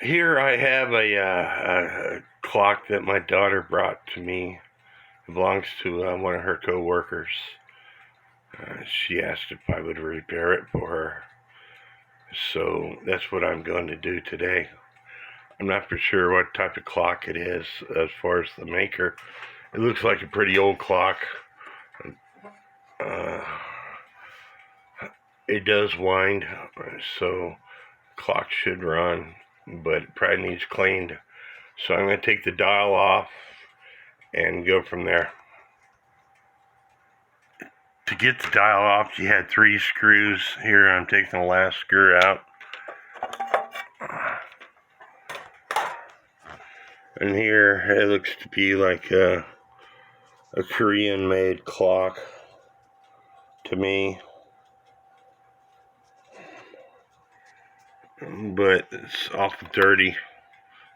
Here I have a clock that my daughter brought to me. It belongs to one of her coworkers. She asked if I would repair it for her. So that's what I'm going to do today. I'm not for sure what type of clock it is as far as the maker. It looks like a pretty old clock. Uh, it does wind, so the clock should run, but it probably needs cleaned. So I'm going to take the dial off and go from there. To get the dial off, you had 3 screws. Here I'm taking the last screw out. And here it looks to be like a Korean made clock to me. But it's awful dirty.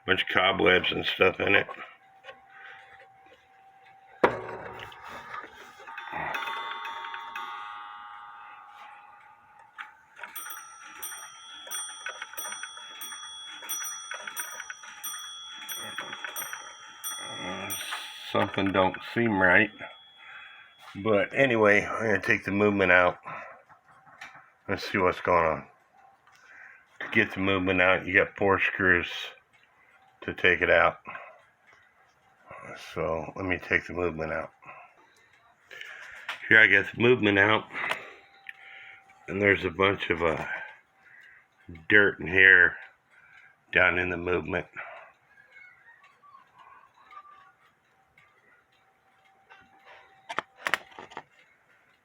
Bunch of cobwebs and stuff in it. Something don't seem right. But anyway, I'm going to take the movement out. Let's see what's going on. To get the movement out, you got 4 screws to take it out. So let me take the movement out. Here I got the movement out. And there's a bunch of dirt and hair down in the movement.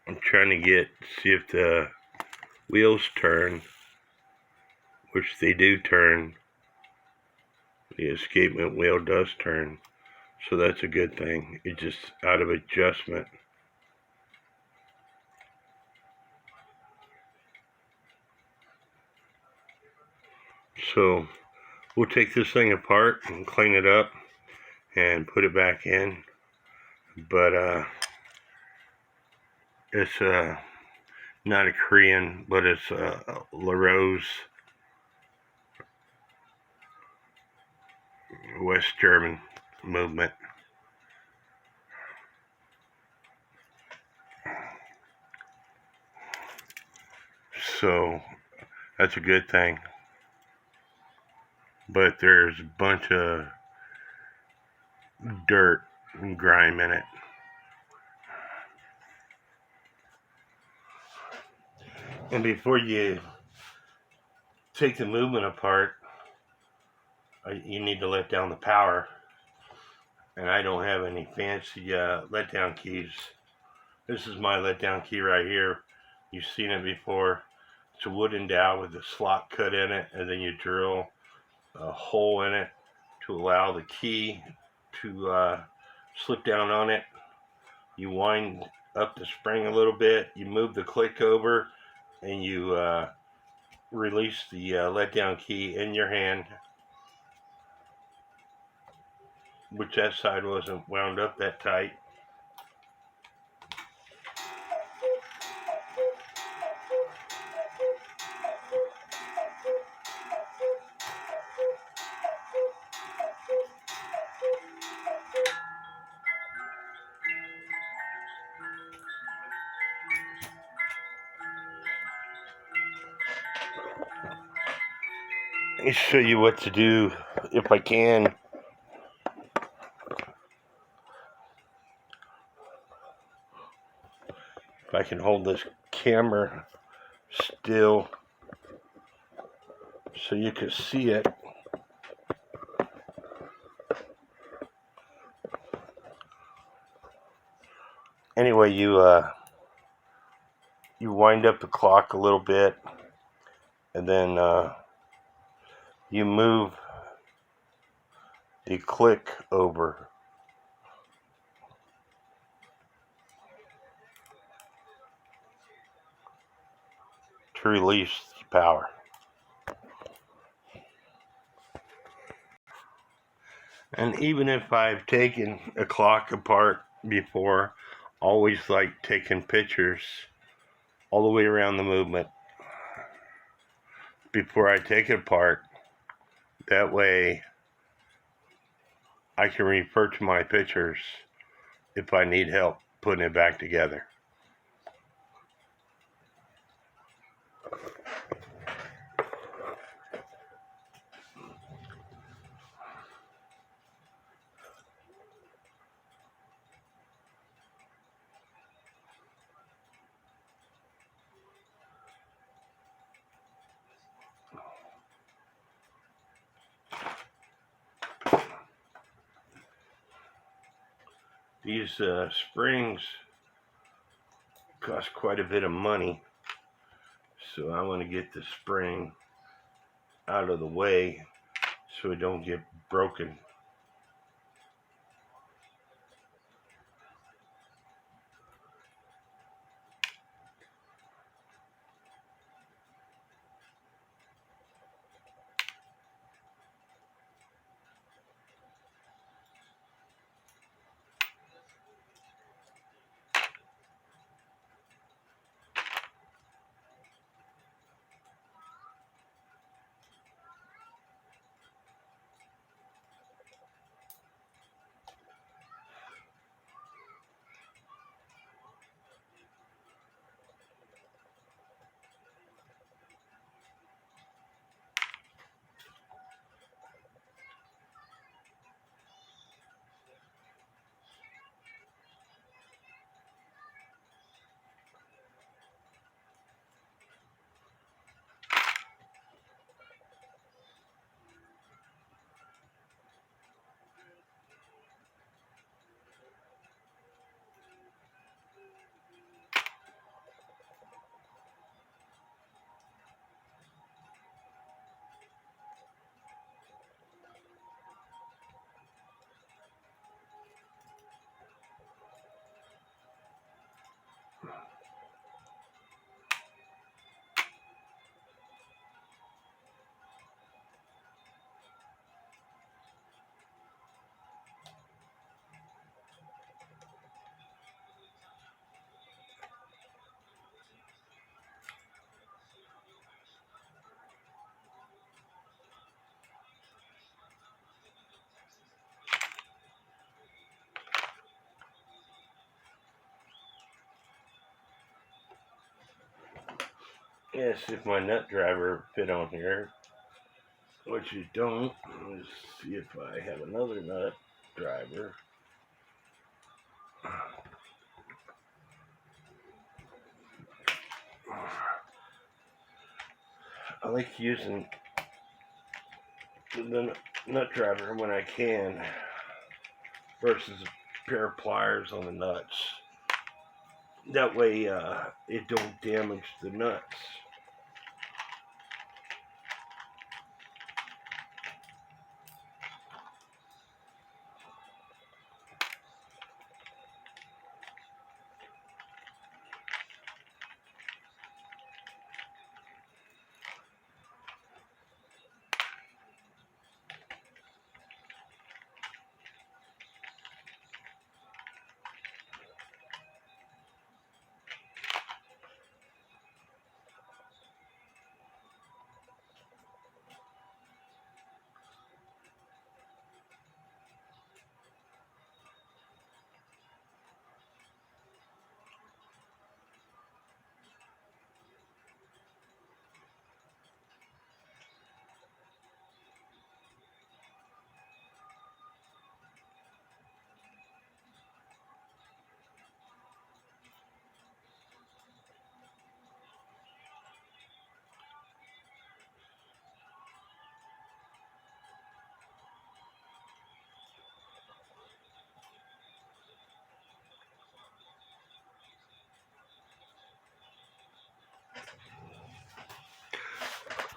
I'm trying to see if the wheels turn, which they do turn. The escapement wheel does turn, so that's a good thing. It's just out of adjustment. So we'll take this thing apart and clean it up and put it back in. But it's not a Korean, but it's a LaRose West German movement. So that's a good thing. But there's a bunch of dirt and grime in it. And before you take the movement apart, you need to let down the power. And I don't have any fancy letdown keys. This is my letdown key right here. You've seen it before. It's a wooden dowel with a slot cut in it, and then you drill a hole in it to allow the key to slip down on it. You wind up the spring a little bit, you move the click over, and you release the letdown key in your hand, which that side wasn't wound up that tight. Let me show you what to do if I can. If I can hold this camera still so you can see it. Anyway, you wind up the clock a little bit, and then you move the click over. To release the power. And even if I've taken a clock apart before, always like taking pictures all the way around the movement before I take it apart, That way I can refer to my pictures if I need help putting it back together. These springs cost quite a bit of money, so I want to get the spring out of the way so it don't get broken. Yes, if my nut driver fit on here, which you don't. Let's see if I have another nut driver. I like using the nut driver when I can versus a pair of pliers on the nuts. That way it don't damage the nuts.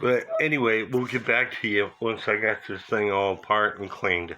But anyway, we'll get back to you once I got this thing all apart and cleaned.